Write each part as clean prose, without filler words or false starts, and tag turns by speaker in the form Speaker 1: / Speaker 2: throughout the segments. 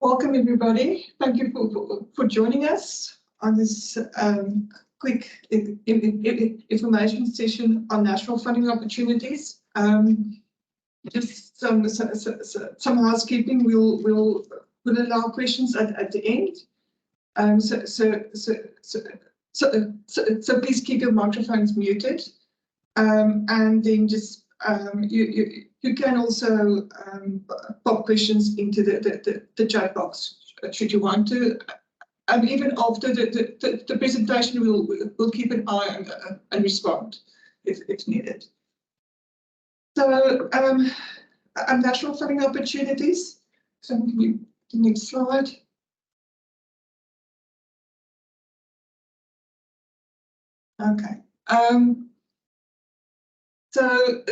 Speaker 1: Welcome everybody. Thank you for joining us on this quick information session on national funding opportunities. Just some housekeeping. We'll allow questions at the end. So please keep your microphones muted, and then just you can also pop questions into the chat box should you want to. And even after the presentation, we'll keep an eye and respond if needed. So national funding opportunities. So the next slide. Okay. So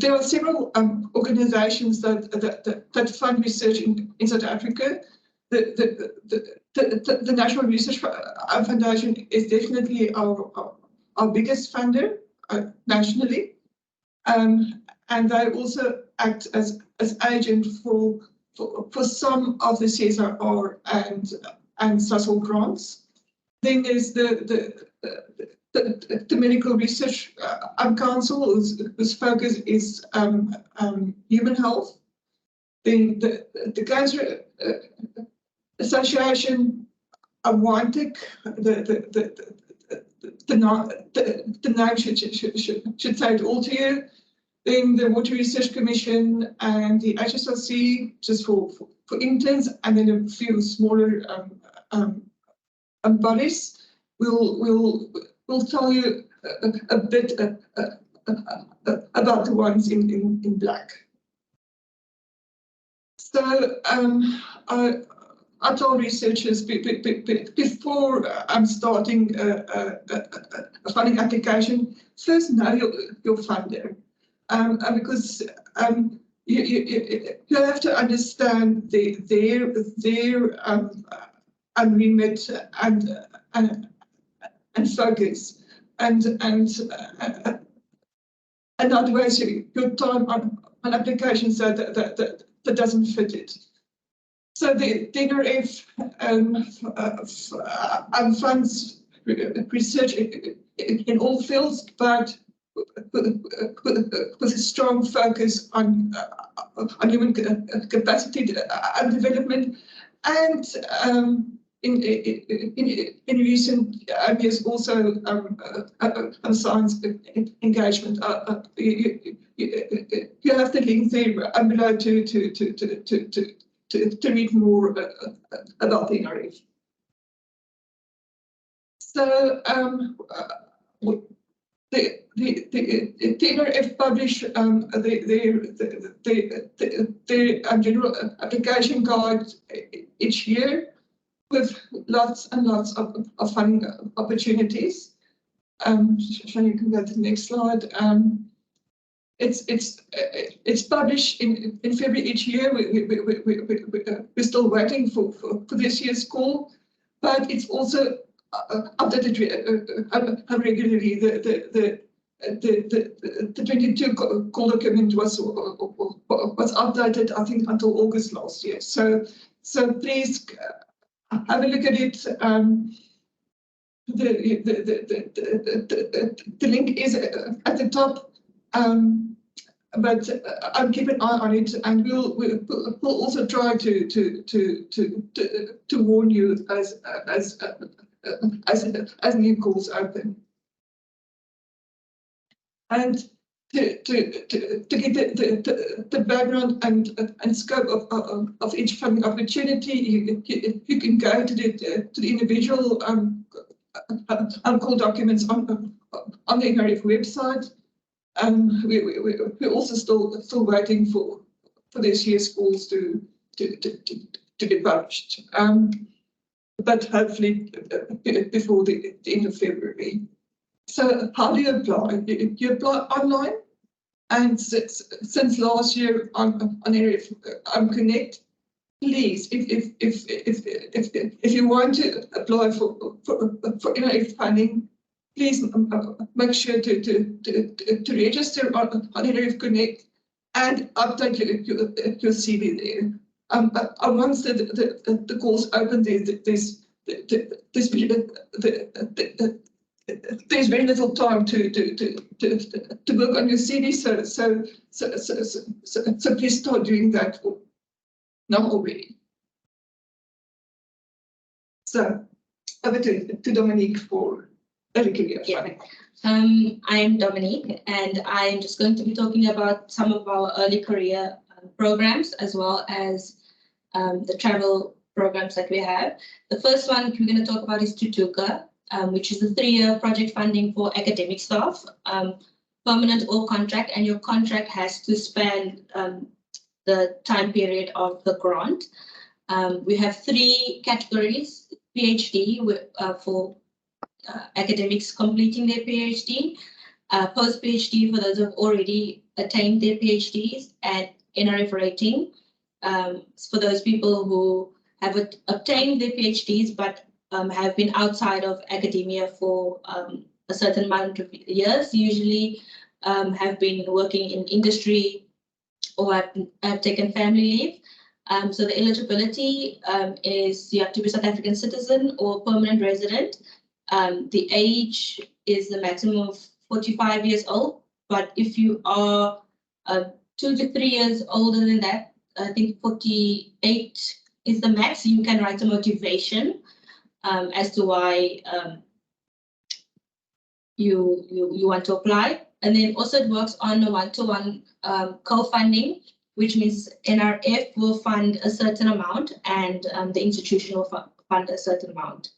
Speaker 1: there are several organizations that fund research in South Africa. The National Research Foundation is definitely our biggest funder nationally, and they also act as agent for some of the CSIR and SASL grants. Then there's the Medical Research Council, whose focus is human health. Then the Cancer Association, WANTIC, the name should say it all to you. Then the Water Research Commission and the HSRC, just for interns, and then a few smaller bodies. We'll tell you a bit about the ones in black. So I told researchers before I'm starting a funding application, first know your funder, because you have to understand their remit and focus, and not waste your time on applications that doesn't fit it. So the NRF funds research in all fields, but with a strong focus on human capacity development, and in recent years also science engagement. You have the link there below to read more about the NRF. So the NRF publish their general application guide each year, with lots and lots of funding opportunities. Shani, you can go to the next slide. It's published in February each year. We're still waiting for this year's call, but it's also updated regularly. The 22 call document was updated, I think, until August last year. So please have a look at it. The link is at the top, but I'll keep an eye on it, and we'll also try to warn you as new calls open. And to get the background and scope of each funding opportunity, you can go to the individual call documents on the NRF website. We're also still waiting for this year's calls to be published, but hopefully before the end of February. So how do you apply? You apply online, and since last year on NRF Connect, please, if you want to apply for NRF funding, please make sure to register on NRF Connect and update your CV there. Once the calls open, there's very little time to work on your CV, so please start doing that now already. So over to Dominique for early career funding.
Speaker 2: I am Dominique, and I am just going to be talking about some of our early career programs, as well as the travel programs that we have. The first one we're going to talk about is Thuthuka, which is a 3-year project funding for academic staff, permanent or contract, and your contract has to span the time period of the grant. We have 3 categories: PhD for academics completing their PhD, post-PhD for those who have already attained their PhDs at NRF rating, for those people who have obtained their PhDs but have been outside of academia for a certain amount of years, usually have been working in industry or have taken family leave. So the eligibility is you have to be South African citizen or permanent resident. The age is the maximum of 45 years old, but if you are 2 to 3 years older than that, I think 48 is the max. You can write a motivation as to why you want to apply. And then also it works on a one-to-one co-funding, which means NRF will fund a certain amount and the institution will fund a certain amount.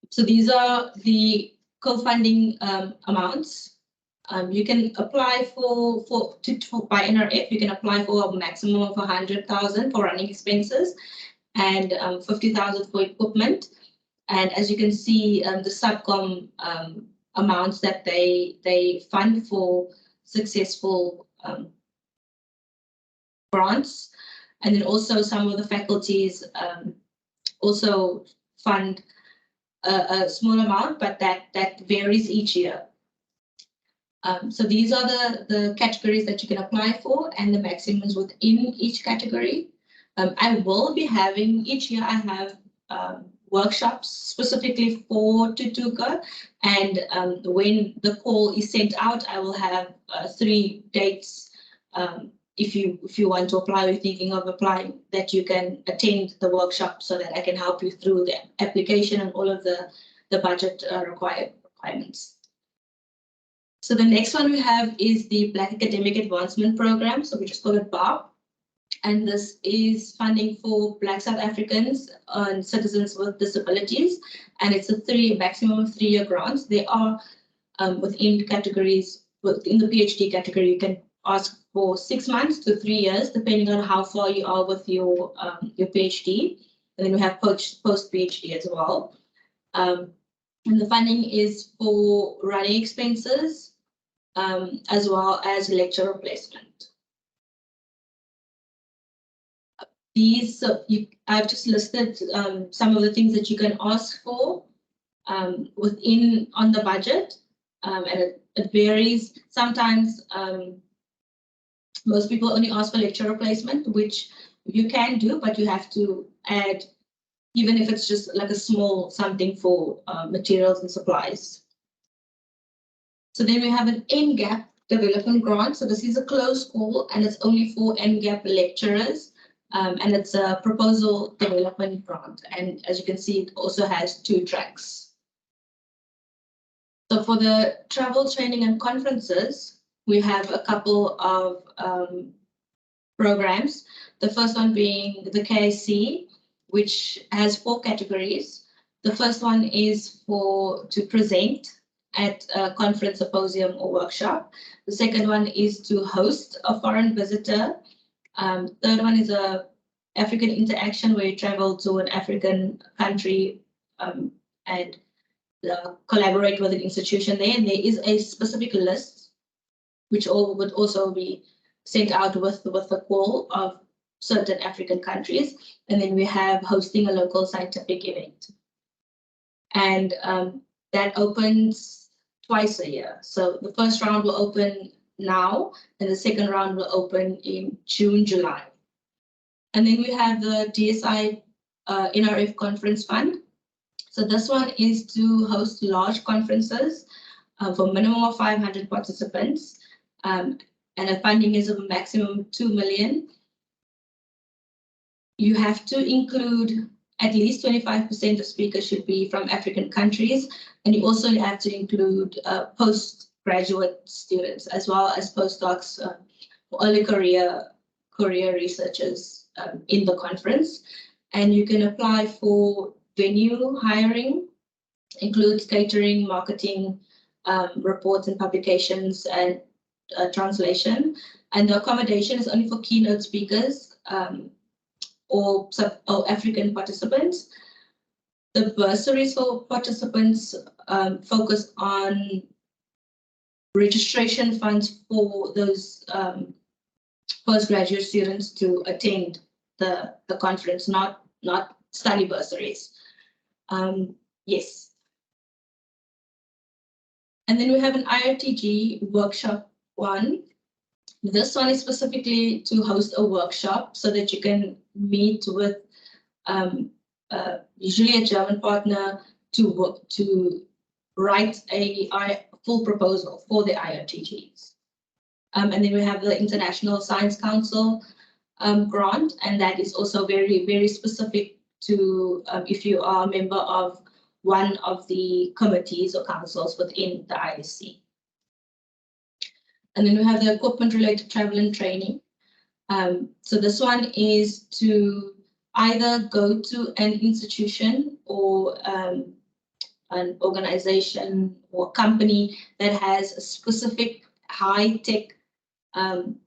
Speaker 2: So these are the co-funding amounts. You can apply by NRF. You can apply for a maximum of 100,000 for running expenses and 50,000 for equipment. And as you can see, the subcom amounts that they fund for successful grants, and then also some of the faculties also fund a small amount, but that varies each year. So these are the categories that you can apply for and the maximums within each category. I will be having, each year I have workshops specifically for Thuthuka, and when the call is sent out, I will have 3 dates if you want to apply or thinking of applying, that you can attend the workshop so that I can help you through the application and all of the budget requirements. So the next one we have is the Black Academic Advancement Program, so we just call it BAAP. And this is funding for Black South Africans and citizens with disabilities. And it's a maximum of 3-year grants. They are within categories, within the PhD category, you can ask for 6 months to 3 years, depending on how far you are with your PhD. And then we have post-PhD as well. And the funding is for running expenses, as well as lecture replacement. I've just listed some of the things that you can ask for on the budget, and it varies. Sometimes most people only ask for lecture replacement, which you can do, but you have to add, even if it's just like a small something for materials and supplies. So then we have an NGAP development grant. So this is a closed call and it's only for NGAP lecturers. And it's a proposal development grant. And as you can see, it also has 2 tracks. So for the travel, training and conferences, we have a couple of programs. The first one being the KSC, which has 4 categories. The first one is to present at a conference, symposium or workshop. The second one is to host a foreign visitor. Third one is a African interaction, where you travel to an African country and collaborate with an institution there. And there is a specific list, which would also be sent out with the call of certain African countries. And then we have hosting a local scientific event. And that opens twice a year. So the first round will open now, and the second round will open in June, July. And then we have the DSI NRF Conference Fund. So this one is to host large conferences for a minimum of 500 participants, and the funding is of a maximum 2 million. You have to include at least 25% of speakers should be from African countries, and you also have to include postgraduate students as well as postdocs or early career researchers in the conference. And you can apply for venue hiring, includes catering, marketing, reports and publications, and translation. And the accommodation is only for keynote speakers or African participants. The bursaries for participants focus on registration funds for those postgraduate students to attend the conference, not study bursaries. Yes. And then we have an IRTG workshop one. This one is specifically to host a workshop so that you can meet with usually a German partner to write a full proposal for the IRTGs. And then we have the International Science Council grant, and that is also very, very specific to if you are a member of one of the committees or councils within the ISC. And then we have the equipment-related travel and training. So this one is to either go to an institution or an organization or company that has a specific high-tech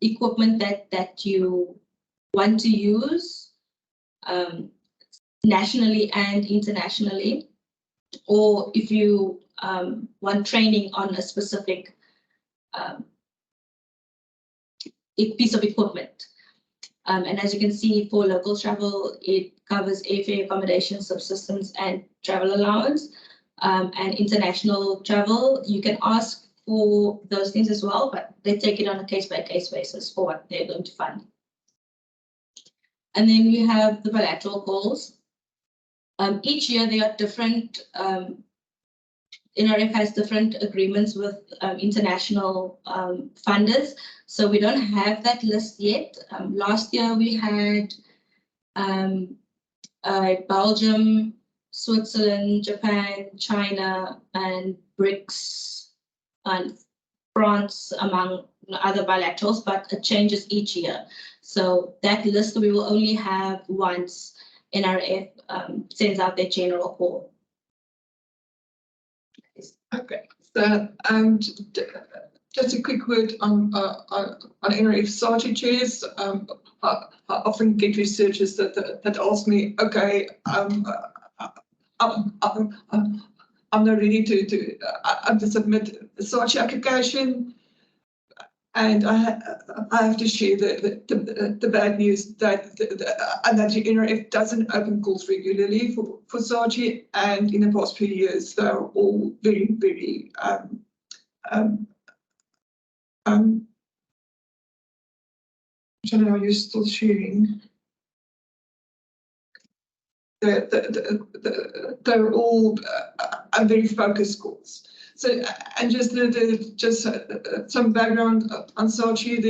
Speaker 2: equipment that you want to use nationally and internationally, or if you want training on a specific piece of equipment. And as you can see, for local travel, it covers airfare, accommodation, subsistence, and travel allowance. And international travel, you can ask for those things as well, but they take it on a case-by-case basis for what they're going to fund. And then we have the bilateral calls. Each year there are different, NRF has different agreements with international funders. So we don't have that list yet. Last year we had Belgium, Switzerland, Japan, China, and BRICS, and France, among other bilaterals, but it changes each year. So that list we will only have once NRF sends out their general call.
Speaker 1: Okay, so just a quick word on NRF SARTI chairs. I often get researchers that ask me, okay, I'm not ready to submit a SARTI application, and I have to share the bad news that the NRF doesn't open calls regularly for SARTI, and in the past few years they're all very, very are you still sharing? They're all very focused calls. So, and just some background on SARTI,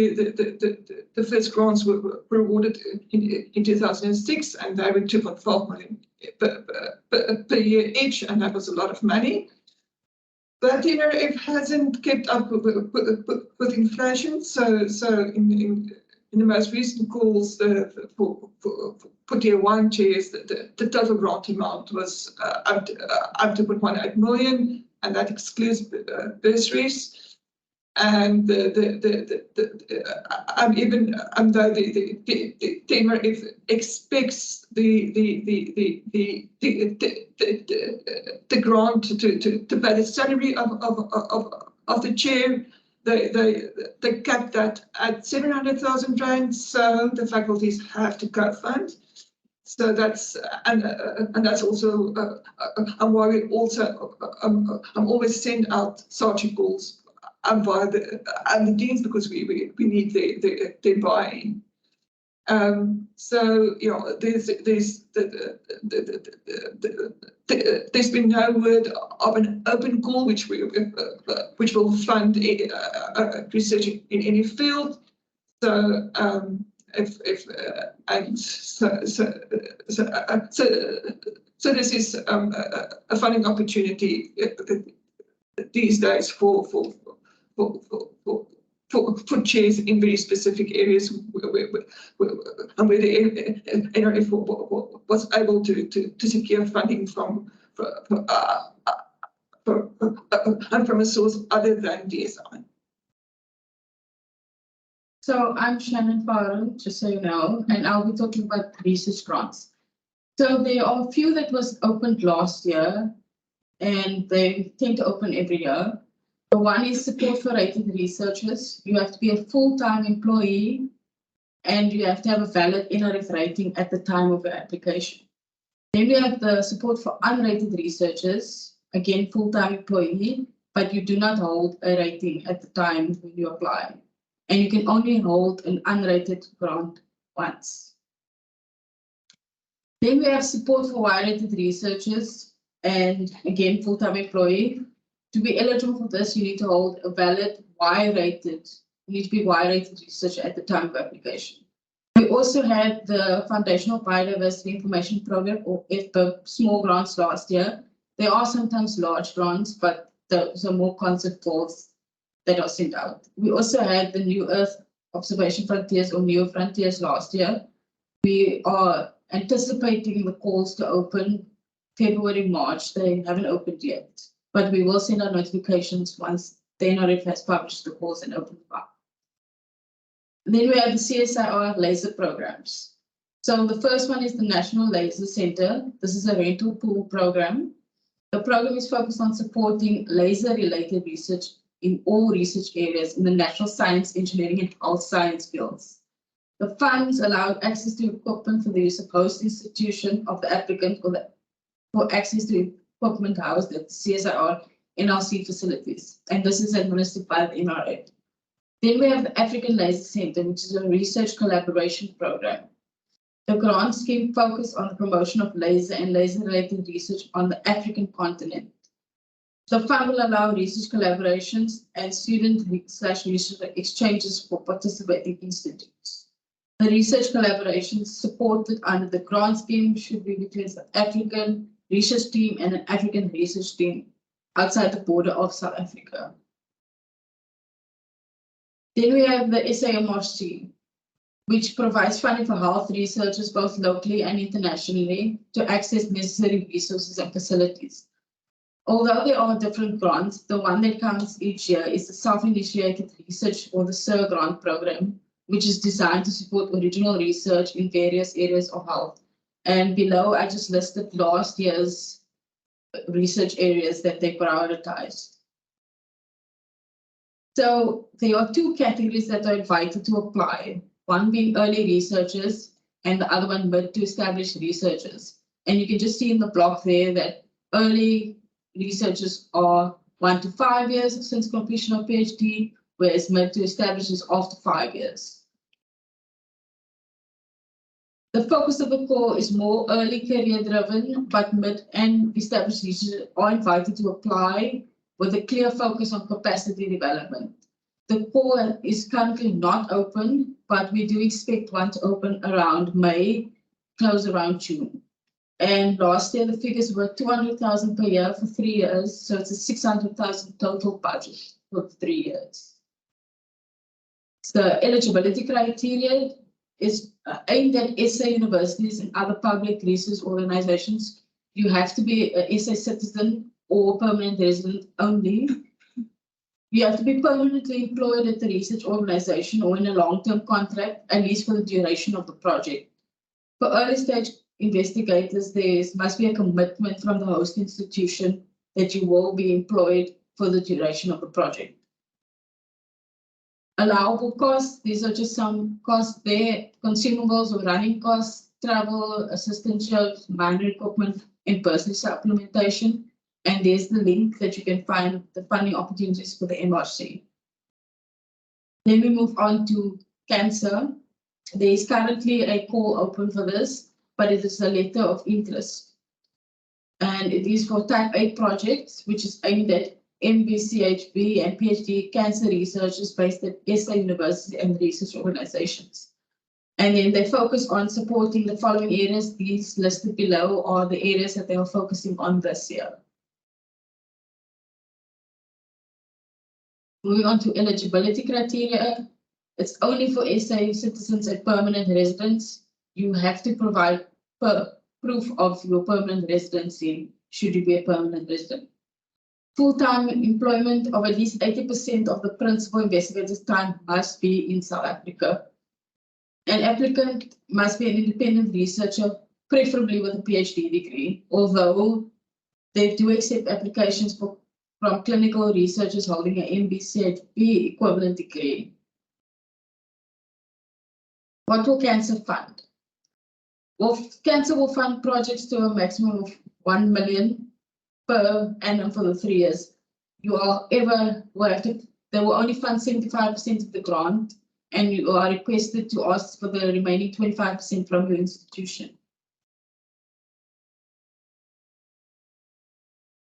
Speaker 1: the first grants were awarded in 2006, and they were 2.5 million per year each, and that was a lot of money. But the NRF hasn't kept up with inflation, so in the most recent calls for tier 1 chairs, the total grant amount was up to 2.18 million, and that excludes bursaries. And though the NRF expects the grant to pay the salary of the chair, they cap that at 700,000 rand, so the faculties have to co-fund. So that's and that's also why we also always send out SARTI calls by the deans, because we need their buy-in. So there's been no word of an open call which will fund research in any field. So so this is a funding opportunity these days for chairs in very specific areas where the NRF was able to secure funding from a source other than DSI.
Speaker 3: So I'm Shannon Farrell, just so you know, and I'll be talking about research grants. So there are a few that was opened last year, and they tend to open every year. The one is support for rated researchers. You have to be a full-time employee, and you have to have a valid NRF rating at the time of your application. Then we have the support for unrated researchers, again, full-time employee, but you do not hold a rating at the time when you apply. And you can only hold an unrated grant once. Then we have support for Y-rated researchers, and again, full-time employee. To be eligible for this, you need to hold a valid Y-rated, you need to be Y-rated researcher at the time of application. We also had the Foundational Biodiversity Information Program, or FBIP, small grants last year. There are sometimes large grants, but those are more concept calls that are sent out. We also had the New Earth Observation Frontiers, or New Frontiers, last year. We are anticipating the calls to open February, March. They haven't opened yet, but we will send out notifications once the NRF has published the calls and opened them up. Then we have the CSIR Laser programs. So the first one is the National Laser Center. This is a rental pool program. The program is focused on supporting laser-related research in all research areas in the natural science, engineering, and health science fields. The funds allowed access to equipment for the use of host institution of the applicant for access to equipment housed at CSIR NRC facilities. And this is administered by the NRF. Then we have the African Laser Center, which is a research collaboration program. The grant scheme focuses on the promotion of laser and laser-related research on the African continent. The fund will allow research collaborations and student/research exchanges for participating institutes. The research collaborations supported under the grant scheme should be between the African research team and an African research team outside the border of South Africa. Then we have the SAMRC, which provides funding for health researchers both locally and internationally to access necessary resources and facilities. Although there are different grants, the one that comes each year is the Self-Initiated Research, or the SIR grant program, which is designed to support original research in various areas of health. And below, I just listed last year's research areas that they prioritized. So there are two categories that are invited to apply, one being early researchers and the other one mid to established researchers. And you can just see in the block there that early researchers are 1 to 5 years since completion of PhD, whereas mid to established is after 5 years. The focus of the call is more early career driven, but mid and established researchers are invited to apply with a clear focus on capacity development. The call is currently not open, but we do expect one to open around May, close around June. And last year, the figures were 200,000 per year for 3 years, so it's a 600,000 total budget for 3 years. The eligibility criteria is aimed at SA universities and other public research organizations. You have to be an SA citizen or permanent resident only. You have to be permanently employed at the research organization or in a long-term contract, at least for the duration of the project. For early stage investigators, there must be a commitment from the host institution that you will be employed for the duration of the project. Allowable costs, these are just some costs there, consumables or running costs, travel, assistantships, minor equipment, and personal supplementation. And there's the link that you can find the funding opportunities for the MRC. Then we move on to CANSA. There is currently a call open for this, but it is a letter of interest. And it is for type A projects, which is aimed at MBCHB and PhD cancer researchers based at SA University and research organizations. And then they focus on supporting the following areas. These listed below are the areas that they are focusing on this year. Moving on to eligibility criteria. It's only for SA citizens and permanent residents. You have to provide proof of your permanent residency, should you be a permanent resident. Full-time employment of at least 80% of the principal investigator's time must be in South Africa. An applicant must be an independent researcher, preferably with a PhD degree, although they do accept applications from clinical researchers holding an MBCHB equivalent degree. What will CANSA fund? Well, CANSA will fund projects to a maximum of 1 million per annum for the 3 years. They will only fund 75% of the grant, and you are requested to ask for the remaining 25% from your institution.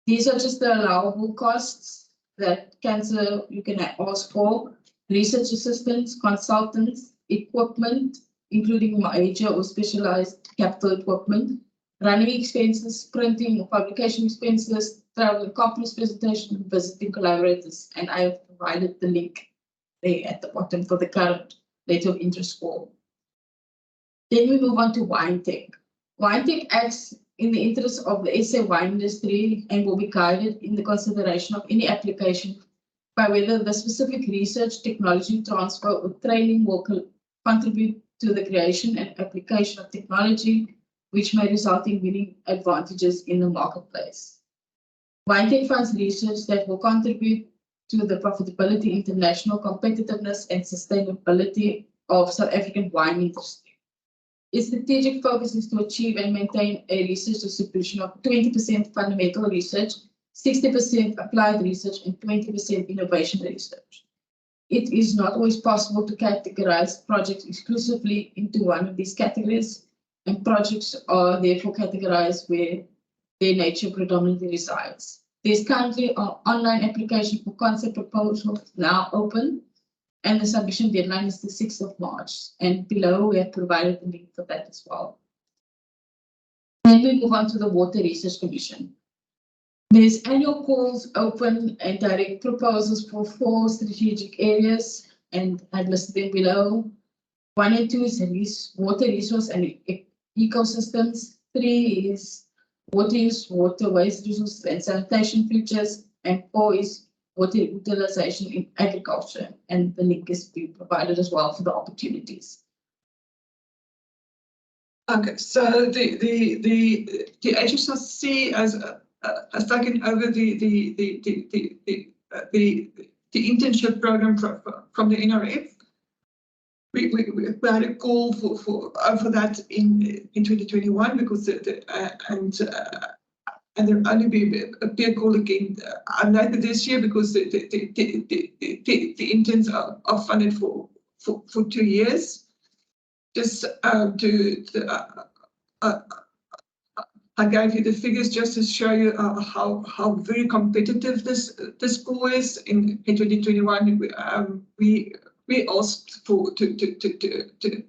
Speaker 3: These are just the allowable costs that CANSA you can ask for: research assistants, consultants, equipment, including major or specialized capital equipment, running expenses, printing or publication expenses, travel and conference presentation, visiting collaborators, and I have provided the link there at the bottom for the current letter of interest call. Then we move on to WineTech. WineTech acts in the interest of the SA wine industry and will be guided in the consideration of any application by whether the specific research, technology transfer, or training will contribute to the creation and application of technology, which may result in winning advantages in the marketplace. WineTech funds research that will contribute to the profitability, international competitiveness, and sustainability of South African wine industry. Its strategic focus is to achieve and maintain a research distribution of 20% fundamental research, 60% applied research, and 20% innovation research. It is not always possible to categorize projects exclusively into one of these categories, and projects are therefore categorized where their nature predominantly resides. There's currently an online application for concept proposals now open, and the submission deadline is the 6th of March. And below we have provided the link for that as well. Then we move on to the Water Research Commission. There's annual calls open and direct proposals for 4 strategic areas, and I've listed them below. 1 and 2 is water resource and ecosystems. 3 is water use, water waste resources and sanitation features, and 4 is water utilization in agriculture, and the link is being provided as well for the opportunities.
Speaker 1: Okay, so the HSRC has taken over the internship program from the NRF. We had a call for that in 2021 because and there'll only be a peer call again later this year because the interns are funded for 2 years. Just I gave you the figures just to show you how very competitive this call is. In 2021, we asked to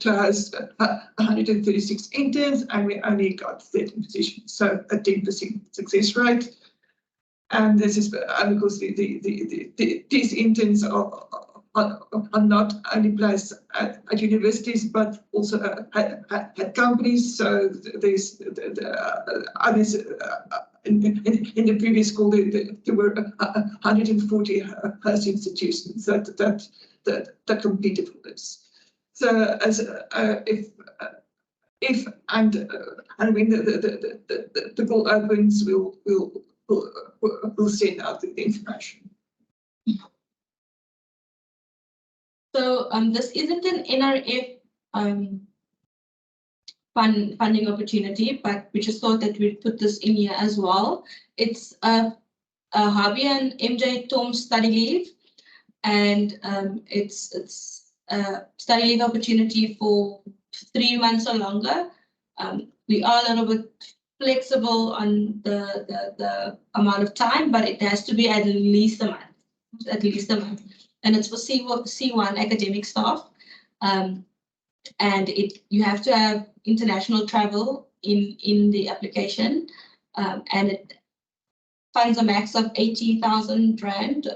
Speaker 1: host 136 interns, and we only got 13 positions, so a 10% success rate. And this is because these interns are not only placed at universities but also at companies. So there's others in the previous call there were 140 host institutions that competed for this. So as if and when the call opens, we'll send out the information.
Speaker 2: So this isn't an NRF funding opportunity, but we just thought that we'd put this in here as well. It's a Harvey and MJ Thom study leave. and it's a study leave opportunity for 3 months or longer. We are a little bit flexible on the amount of time, but it has to be at least a month. At least a month, and it's for C1 academic staff. And you have to have international travel in the application, and it funds a max of 80,000 rand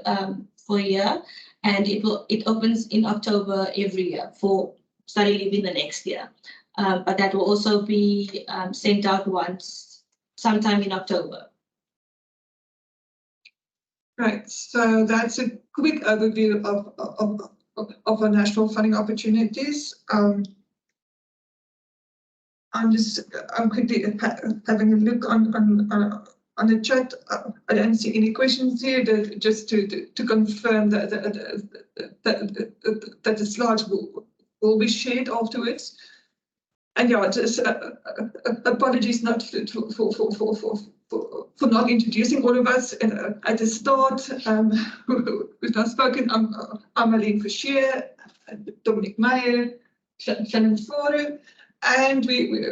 Speaker 2: for a year, and it opens in October every year for study leave in the next year. But that will also be sent out once, sometime in October.
Speaker 1: Right, so that's a quick overview of our national funding opportunities. I'm quickly having a look on the chat. I don't see any questions here. Just to confirm that the slides will be shared afterwards. And yeah, just apologies not for not introducing all of us at the start. We've not spoken. I'm Aline Fischer, Dominic Meyer, Shannon Fore, and we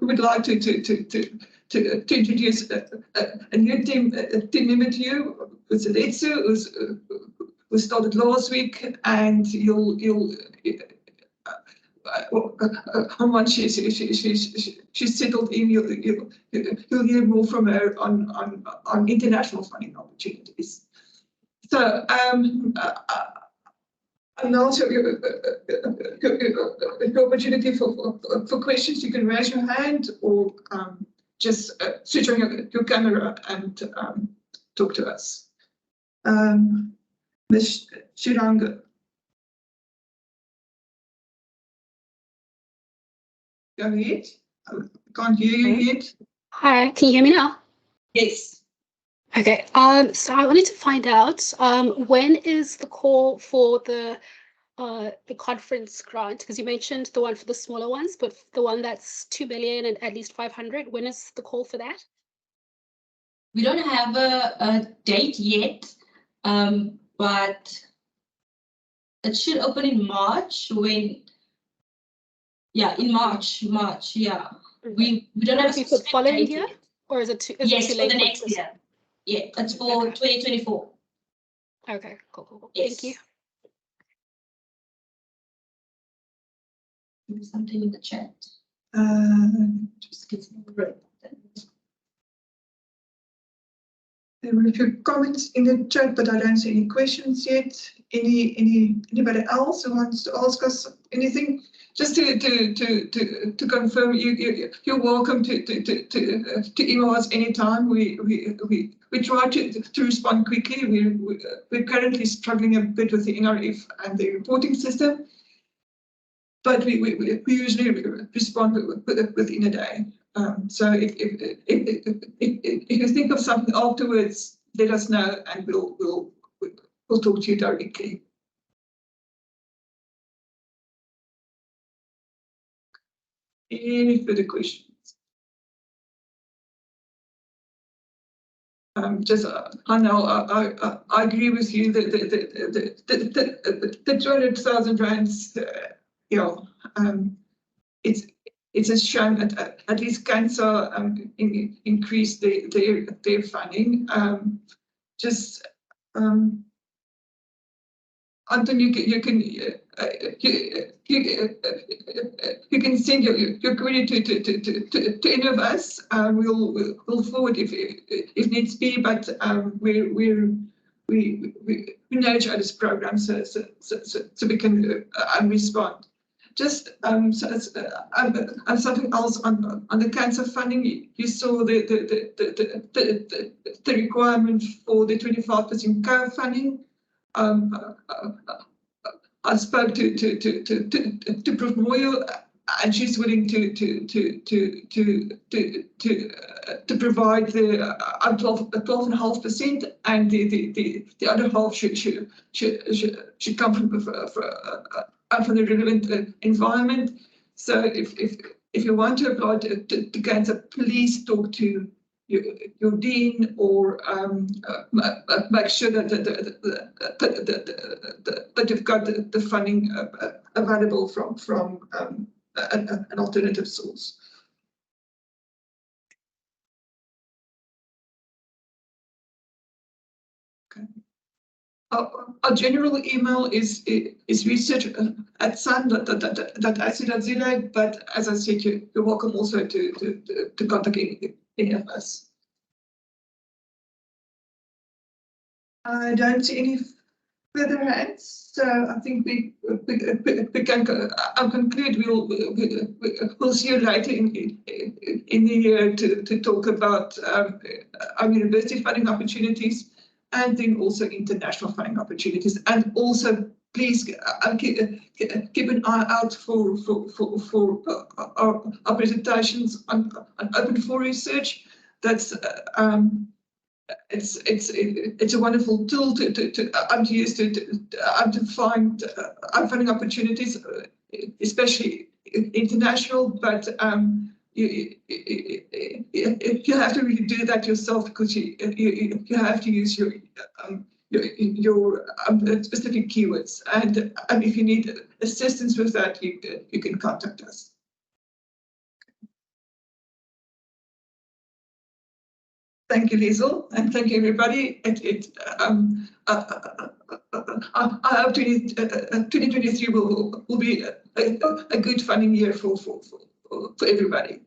Speaker 1: would like to introduce a new team member to you, Sele, who started last week, and you'll once she's settled in, you'll hear more from her on international funding opportunities. So and also the opportunity for questions. You can raise your hand or just switch on your camera and talk to us. Ms. Shiranga. Go ahead. I can't hear you yet.
Speaker 4: Hi, can you hear me now?
Speaker 2: Yes.
Speaker 4: Okay. So I wanted to find out when is the call for the conference grant? Because you mentioned the one for the smaller ones, but the one that's 2 billion and at least 500. When is the call for that?
Speaker 2: We don't have a date yet, but it should open in March. In March, yeah. We don't have a
Speaker 4: for the following
Speaker 2: date
Speaker 4: year,
Speaker 2: yet.
Speaker 4: or is it too,
Speaker 2: Yes,
Speaker 4: too
Speaker 2: for
Speaker 4: late
Speaker 2: the
Speaker 4: for
Speaker 2: next
Speaker 4: this?
Speaker 2: year. Yeah, it's for 2024.
Speaker 4: Okay, cool.
Speaker 2: Yes.
Speaker 4: Thank you.
Speaker 2: There's something in the chat. Just get some break.
Speaker 1: There were a few comments in the chat, but I don't see any questions yet. Anybody else who wants to ask us anything? Just to confirm, you're welcome to email us anytime. We try to respond quickly. We're currently struggling a bit with the NRF and the reporting system, but we usually respond within a day. So if you think of something afterwards, let us know, and we'll talk to you directly. Any further questions? I know I agree with you that the 200,000 rands, it's a shame that at least CANSA increased their funding. Anton, you can send your query to any of us. We'll forward if needs be, but we know each other's programs, so we can respond. Just something else on the CANSA funding. You saw the requirement for the 25% co-funding. I spoke to Prof. Moyo, and she's willing to provide the 12.5%, and the other half should come from the relevant environment. So if you want to apply to CANSA, please talk to your dean, or make sure that that you've got the funding available from an alternative source. Okay. Our general email is research@sun.ac.za, but as I said, you're welcome also to contact any of us. I don't see any further hands, so I think we can conclude. We'll see you later in the year to talk about our university funding opportunities, and then also international funding opportunities. And also, please keep an eye out for our presentations on Open for Research. That's it's a wonderful tool to use to find funding opportunities, especially international. But you have to really do that yourself, because you have to use your specific keywords, and if you need assistance with that, you can contact us. Thank you, Liesl, and thank you, everybody. I hope 2023 will be a good funding year for everybody.